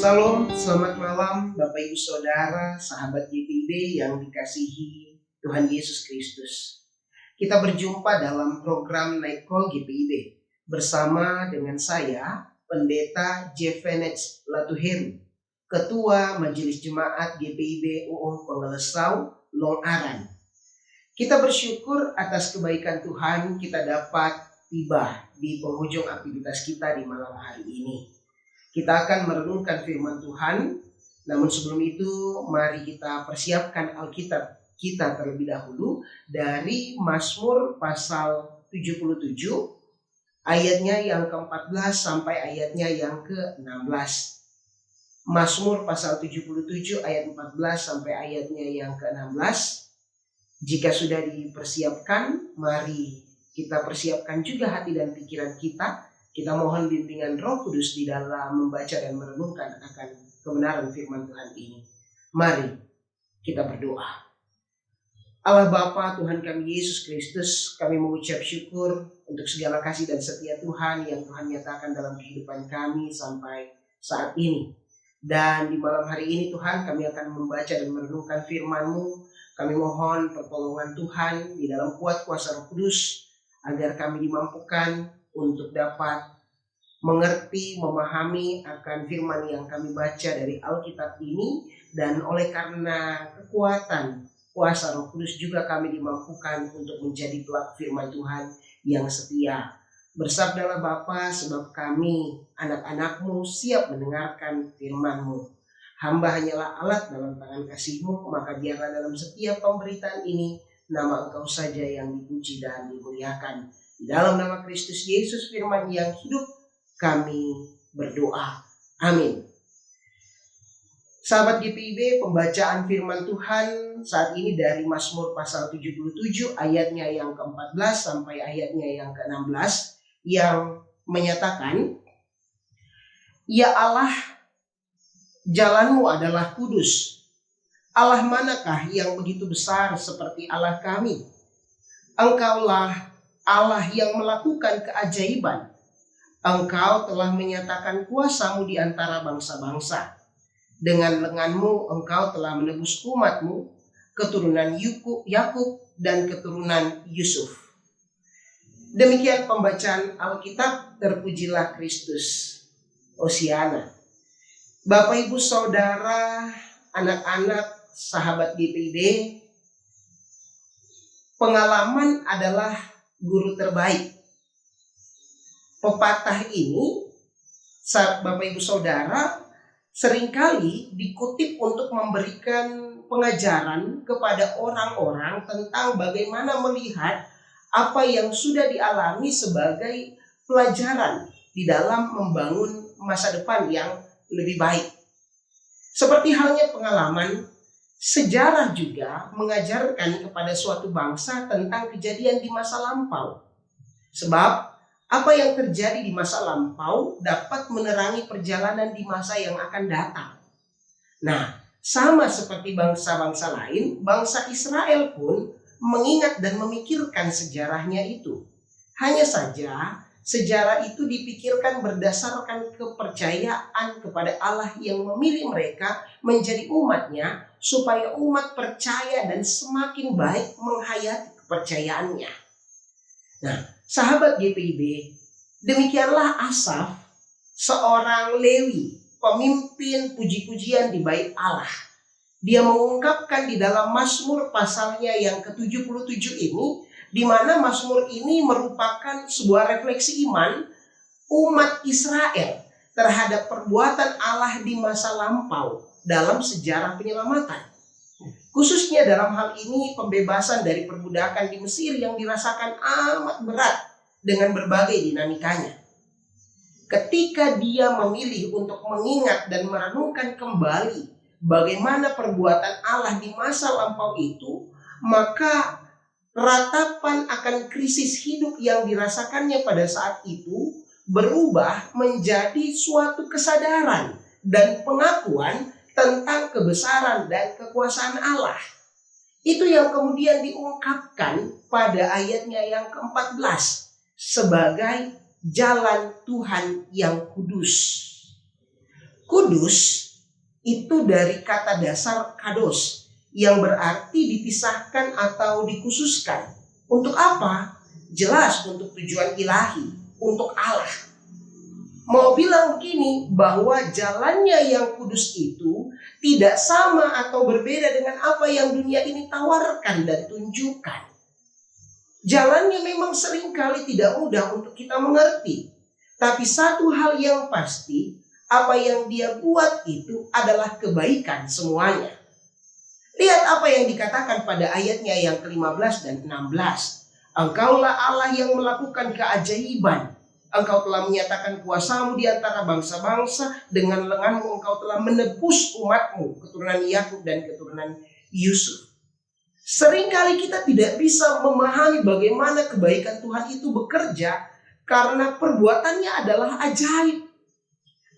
Salam, selamat malam Bapak Ibu Saudara, sahabat GPIB yang dikasihi Tuhan Yesus Kristus. Kita berjumpa dalam program Night Call GPIB bersama dengan saya, Pendeta Jefenets Latuheru, Ketua Majelis Jemaat GPIB UUM Pengelesau, Long Aran. Kita bersyukur atas kebaikan Tuhan kita dapat tiba di penghujung aktivitas kita di malam hari ini. Kita akan merenungkan firman Tuhan, namun sebelum itu mari kita persiapkan Alkitab kita terlebih dahulu dari Mazmur pasal 77 ayatnya yang ke-14 sampai ayatnya yang ke-16. Mazmur pasal 77 ayat 14 sampai ayatnya yang ke-16. Jika sudah dipersiapkan, mari kita persiapkan juga hati dan pikiran kita. Kita mohon bimbingan Roh Kudus di dalam membaca dan merenungkan akan kebenaran firman Tuhan ini. Mari kita berdoa. Allah Bapa, Tuhan kami Yesus Kristus, kami mengucap syukur untuk segala kasih dan setia Tuhan yang Tuhan nyatakan dalam kehidupan kami sampai saat ini. Dan di malam hari ini Tuhan, kami akan membaca dan merenungkan firman-Mu. Kami mohon pertolongan Tuhan di dalam kuat kuasa Roh Kudus agar kami dimampukan untuk dapat mengerti, memahami akan firman yang kami baca dari Alkitab ini. Dan oleh karena kekuatan kuasa Roh Kudus juga kami dimampukan untuk menjadi pelaku firman Tuhan yang setia. Bersabdalah Bapa, sebab kami anak-anak-Mu siap mendengarkan firman-Mu. Hamba hanyalah alat dalam tangan kasih-Mu, maka biarlah dalam setiap pemberitaan ini nama Engkau saja yang dipuji dan dimuliakan. Di dalam nama Kristus Yesus firman yang hidup kami berdoa. Amin. Sahabat GPIB, pembacaan firman Tuhan saat ini dari Mazmur pasal 77 ayatnya yang ke-14 sampai ayatnya yang ke-16 yang menyatakan, Ya Allah, jalan-Mu adalah kudus. Allah manakah yang begitu besar seperti Allah kami? Engkaulah Allah yang melakukan keajaiban. Engkau telah menyatakan kuasa-Mu di antara bangsa-bangsa. Dengan lengan-Mu engkau telah menebus umat-Mu, keturunan Yakub dan keturunan Yusuf. Demikian pembacaan Alkitab, terpujilah Kristus. Hosiana. Bapak Ibu Saudara, anak-anak, sahabat GPIB, pengalaman adalah guru terbaik. Pepatah ini, Bapak Ibu Saudara, seringkali dikutip untuk memberikan pengajaran kepada orang-orang tentang bagaimana melihat apa yang sudah dialami sebagai pelajaran di dalam membangun masa depan yang lebih baik. Seperti halnya pengalaman, sejarah juga mengajarkan kepada suatu bangsa tentang kejadian di masa lampau. Sebab apa yang terjadi di masa lampau dapat menerangi perjalanan di masa yang akan datang. Nah, sama seperti bangsa-bangsa lain, bangsa Israel pun mengingat dan memikirkan sejarahnya itu. Hanya saja sejarah itu dipikirkan berdasarkan kepercayaan kepada Allah yang memilih mereka menjadi umatnya, supaya umat percaya dan semakin baik menghayati kepercayaannya. Nah, sahabat GPIB, demikianlah Asaf, seorang Lewi, pemimpin puji-pujian di bait Allah. Dia mengungkapkan di dalam Mazmur pasalnya yang ke-77 ini, di mana Mazmur ini merupakan sebuah refleksi iman umat Israel terhadap perbuatan Allah di masa lampau dalam sejarah penyelamatan. Khususnya dalam hal ini pembebasan dari perbudakan di Mesir yang dirasakan amat berat dengan berbagai dinamikanya. Ketika dia memilih untuk mengingat dan merenungkan kembali bagaimana perbuatan Allah di masa lampau itu, maka ratapan akan krisis hidup yang dirasakannya pada saat itu berubah menjadi suatu kesadaran dan pengakuan tentang kebesaran dan kekuasaan Allah. Itu yang kemudian diungkapkan pada ayatnya yang ke-14 sebagai jalan Tuhan yang kudus. Kudus itu dari kata dasar kados yang berarti dipisahkan atau dikhususkan. Untuk apa? Jelas untuk tujuan ilahi, untuk Allah. Mau bilang begini, bahwa jalannya yang kudus itu tidak sama atau berbeda dengan apa yang dunia ini tawarkan dan tunjukkan. Jalannya memang seringkali tidak mudah untuk kita mengerti. Tapi satu hal yang pasti, apa yang dia buat itu adalah kebaikan semuanya. Lihat apa yang dikatakan pada ayatnya yang ke-15 dan 16. Engkaulah Allah yang melakukan keajaiban. Engkau telah menyatakan kuasamu di antara bangsa-bangsa. Dengan lenganmu engkau telah menebus umatmu, keturunan Yakub dan keturunan Yusuf. Seringkali kita tidak bisa memahami bagaimana kebaikan Tuhan itu bekerja karena perbuatannya adalah ajaib.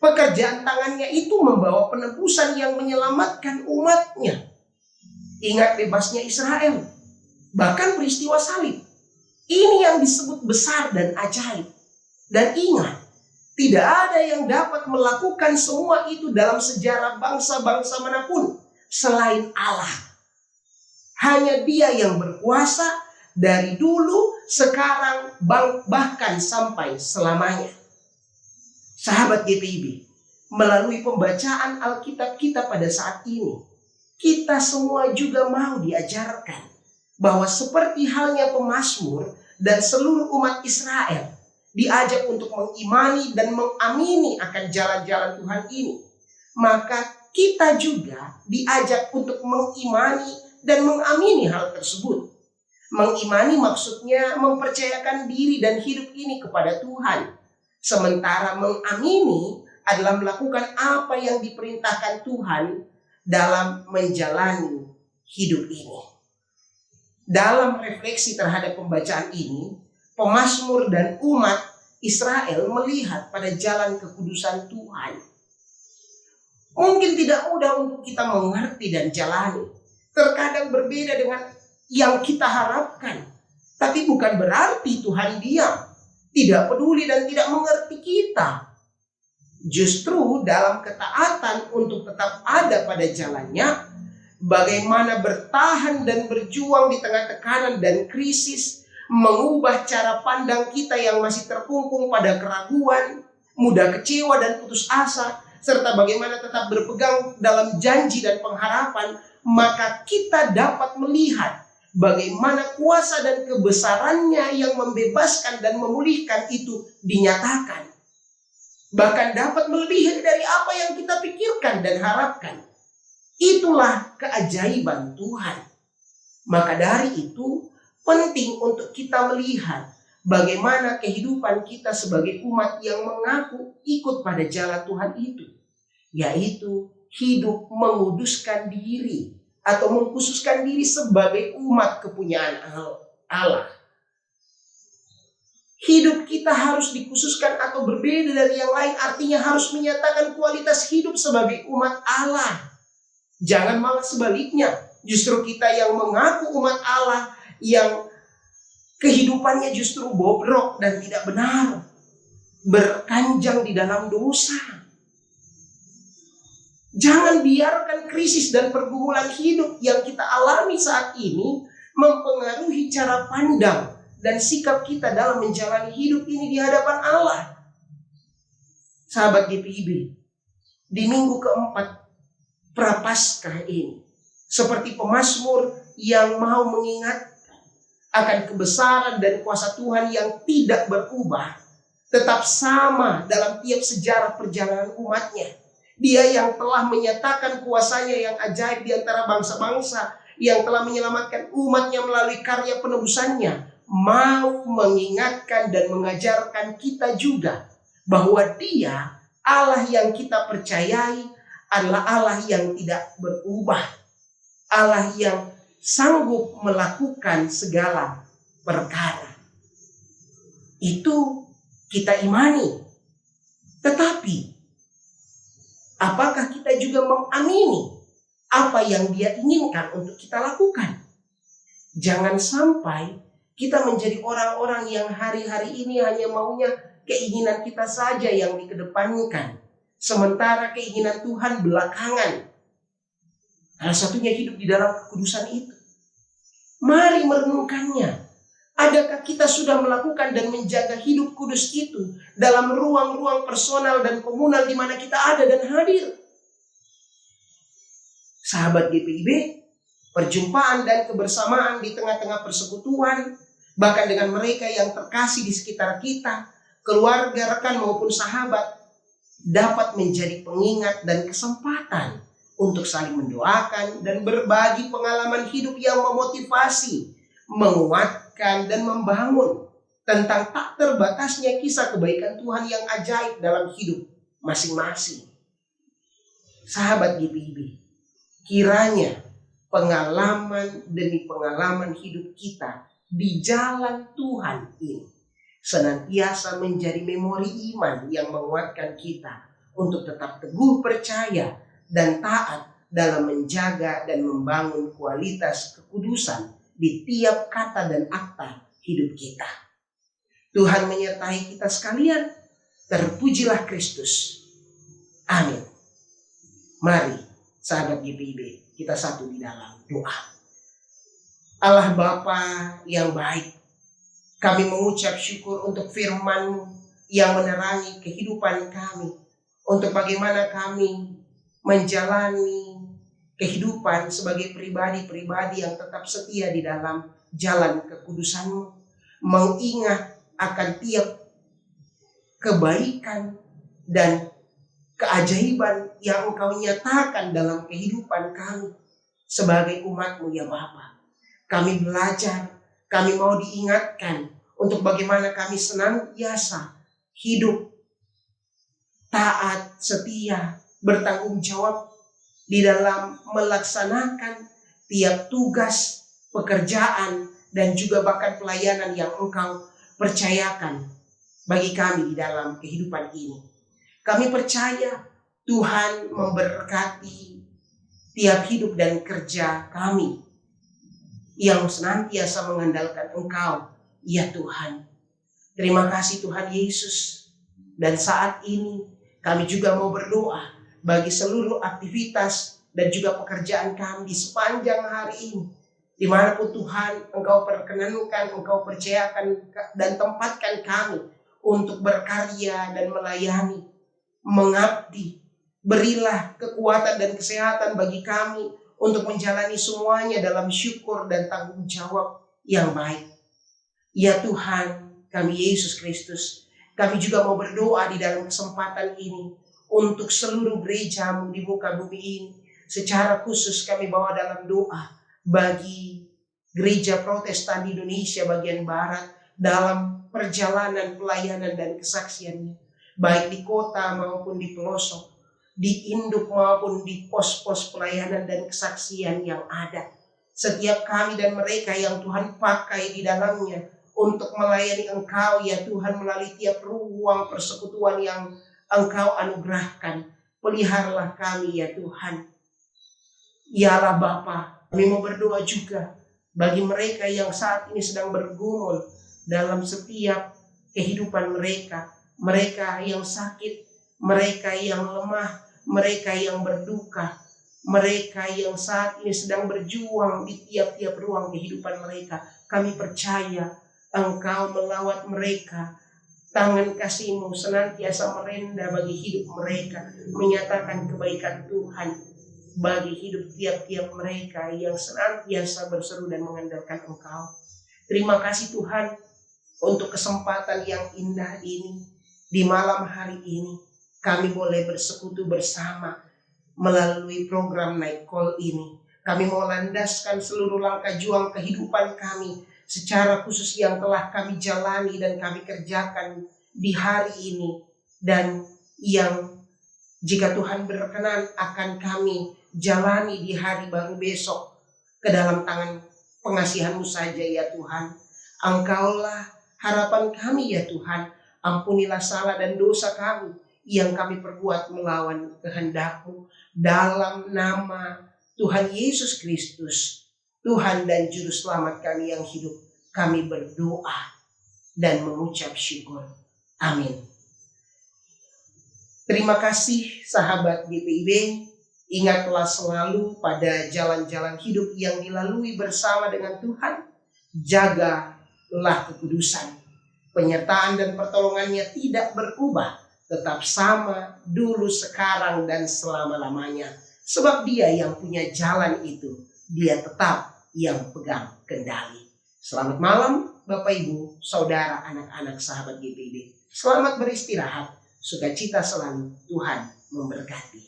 Pekerjaan tangannya itu membawa penebusan yang menyelamatkan umatnya. Ingat bebasnya Israel. Bahkan peristiwa salib. Ini yang disebut besar dan ajaib. Dan ingat, tidak ada yang dapat melakukan semua itu dalam sejarah bangsa-bangsa manapun selain Allah. Hanya Dia yang berkuasa dari dulu, sekarang, bahkan sampai selamanya. Sahabat GPIB, melalui pembacaan Alkitab kita pada saat ini, kita semua juga mau diajarkan bahwa seperti halnya pemazmur dan seluruh umat Israel diajak untuk mengimani dan mengamini akan jalan-jalan Tuhan ini, maka kita juga diajak untuk mengimani dan mengamini hal tersebut. Mengimani maksudnya mempercayakan diri dan hidup ini kepada Tuhan. Sementara mengamini adalah melakukan apa yang diperintahkan Tuhan dalam menjalani hidup ini. Dalam refleksi terhadap pembacaan ini, pemazmur dan umat Israel melihat pada jalan kekudusan Tuhan. Mungkin tidak mudah untuk kita mengerti dan jalani. Terkadang berbeda dengan yang kita harapkan. Tapi bukan berarti Tuhan diam, tidak peduli dan tidak mengerti kita. Justru dalam ketaatan untuk tetap ada pada jalannya, bagaimana bertahan dan berjuang di tengah tekanan dan krisis, mengubah cara pandang kita yang masih terkungkung pada keraguan, mudah kecewa dan putus asa, serta bagaimana tetap berpegang dalam janji dan pengharapan, maka kita dapat melihat bagaimana kuasa dan kebesarannya yang membebaskan dan memulihkan itu dinyatakan. Bahkan dapat melebihi dari apa yang kita pikirkan dan harapkan. Itulah keajaiban Tuhan. Maka dari itu penting untuk kita melihat bagaimana kehidupan kita sebagai umat yang mengaku ikut pada jalan Tuhan itu. Yaitu hidup menguduskan diri atau mengkhususkan diri sebagai umat kepunyaan Allah. Hidup kita harus dikhususkan atau berbeda dari yang lain, artinya harus menyatakan kualitas hidup sebagai umat Allah. Jangan malah sebaliknya, justru kita yang mengaku umat Allah yang kehidupannya justru bobrok dan tidak benar, berkanjang di dalam dosa. Jangan biarkan krisis dan pergumulan hidup yang kita alami saat ini mempengaruhi cara pandang dan sikap kita dalam menjalani hidup ini di hadapan Allah. Sahabat GPIB, di minggu keempat Prapaskah ini, seperti pemazmur yang mau mengingat akan kebesaran dan kuasa Tuhan yang tidak berubah, tetap sama dalam tiap sejarah perjalanan umatnya. Dia yang telah menyatakan kuasanya yang ajaib di antara bangsa-bangsa, yang telah menyelamatkan umatnya melalui karya penebusannya, mau mengingatkan dan mengajarkan kita juga bahwa Dia, Allah yang kita percayai, adalah Allah yang tidak berubah, Allah yang sanggup melakukan segala perkara. Itu kita imani. Tetapi apakah kita juga mengamini apa yang Dia inginkan untuk kita lakukan? Jangan sampai kita menjadi orang-orang yang hari-hari ini hanya maunya keinginan kita saja yang dikedepankan, sementara keinginan Tuhan belakangan. Salah satunya hidup di dalam kekudusan itu. Mari merenungkannya. Adakah kita sudah melakukan dan menjaga hidup kudus itu dalam ruang-ruang personal dan komunal di mana kita ada dan hadir? Sahabat GPIB, perjumpaan dan kebersamaan di tengah-tengah persekutuan, bahkan dengan mereka yang terkasih di sekitar kita, keluarga, rekan maupun sahabat, dapat menjadi pengingat dan kesempatan untuk saling mendoakan dan berbagi pengalaman hidup yang memotivasi, menguatkan dan membangun tentang tak terbatasnya kisah kebaikan Tuhan yang ajaib dalam hidup masing-masing. Sahabat GPIB, kiranya pengalaman demi pengalaman hidup kita di jalan Tuhan ini senantiasa menjadi memori iman yang menguatkan kita untuk tetap teguh percaya dan taat dalam menjaga dan membangun kualitas kekudusan di tiap kata dan akta hidup kita. Tuhan menyertai kita sekalian. Terpujilah Kristus. Amin. Mari sahabat GPIB, kita satu di dalam doa. Allah Bapa yang baik, kami mengucap syukur untuk firman-Mu yang menerangi kehidupan kami, untuk bagaimana kami menjalani kehidupan sebagai pribadi-pribadi yang tetap setia di dalam jalan kekudusan-Mu, mengingat akan tiap kebaikan dan keajaiban yang Engkau nyatakan dalam kehidupan kami sebagai umat-Mu ya Bapa. Kami belajar, kami mau diingatkan untuk bagaimana kami senantiasa hidup taat, setia, bertanggung jawab di dalam melaksanakan tiap tugas, pekerjaan, dan juga bahkan pelayanan yang Engkau percayakan bagi kami di dalam kehidupan ini. Kami percaya Tuhan memberkati tiap hidup dan kerja kami yang senantiasa mengandalkan Engkau, ya Tuhan. Terima kasih Tuhan Yesus. Dan saat ini kami juga mau berdoa bagi seluruh aktivitas dan juga pekerjaan kami di sepanjang hari ini. Dimanapun Tuhan Engkau perkenankan, Engkau percayakan dan tempatkan kami untuk berkarya dan melayani, mengabdi. Berilah kekuatan dan kesehatan bagi kami untuk menjalani semuanya dalam syukur dan tanggung jawab yang baik. Ya Tuhan kami Yesus Kristus, kami juga mau berdoa di dalam kesempatan ini untuk seluruh gereja-Mu di muka bumi ini. Secara khusus kami bawa dalam doa bagi gereja Protestan di Indonesia bagian Barat dalam perjalanan pelayanan dan kesaksiannya, baik di kota maupun di pelosok, di induk maupun di pos-pos pelayanan dan kesaksian yang ada. Setiap kami dan mereka yang Tuhan pakai di dalamnya untuk melayani Engkau ya Tuhan melalui tiap ruang persekutuan yang Engkau anugerahkan. Peliharalah kami ya Tuhan. Ya Allah Bapa, kami mau berdoa juga bagi mereka yang saat ini sedang bergumul dalam setiap kehidupan mereka. Mereka yang sakit, mereka yang lemah, mereka yang berduka, mereka yang saat ini sedang berjuang di tiap-tiap ruang kehidupan mereka. Kami percaya Engkau melawat mereka. Tangan kasih-Mu senantiasa merendah bagi hidup mereka, menyatakan kebaikan Tuhan bagi hidup tiap-tiap mereka yang senantiasa berseru dan mengandalkan Engkau. Terima kasih Tuhan untuk kesempatan yang indah ini. Di malam hari ini kami boleh bersekutu bersama melalui program Night Call ini. Kami mau landaskan seluruh langkah juang kehidupan kami secara khusus yang telah kami jalani dan kami kerjakan di hari ini, dan yang jika Tuhan berkenan akan kami jalani di hari baru besok ke dalam tangan pengasihan-Mu saja ya Tuhan. Engkaulah harapan kami ya Tuhan. Ampunilah salah dan dosa kami yang kami perbuat melawan kehendak-Mu. Dalam nama Tuhan Yesus Kristus, Tuhan dan Juru Selamat kami yang hidup, kami berdoa dan mengucap syukur. Amin. Terima kasih sahabat GPIB. Ingatlah selalu pada jalan-jalan hidup yang dilalui bersama dengan Tuhan. Jagalah kekudusan. Penyertaan dan pertolongannya tidak berubah. Tetap sama dulu, sekarang, dan selama-lamanya. Sebab Dia yang punya jalan itu. Dia tetap yang pegang kendali. Selamat malam Bapak Ibu, Saudara, anak-anak sahabat GPIB. Selamat beristirahat. Sukacita selalu, Tuhan memberkati.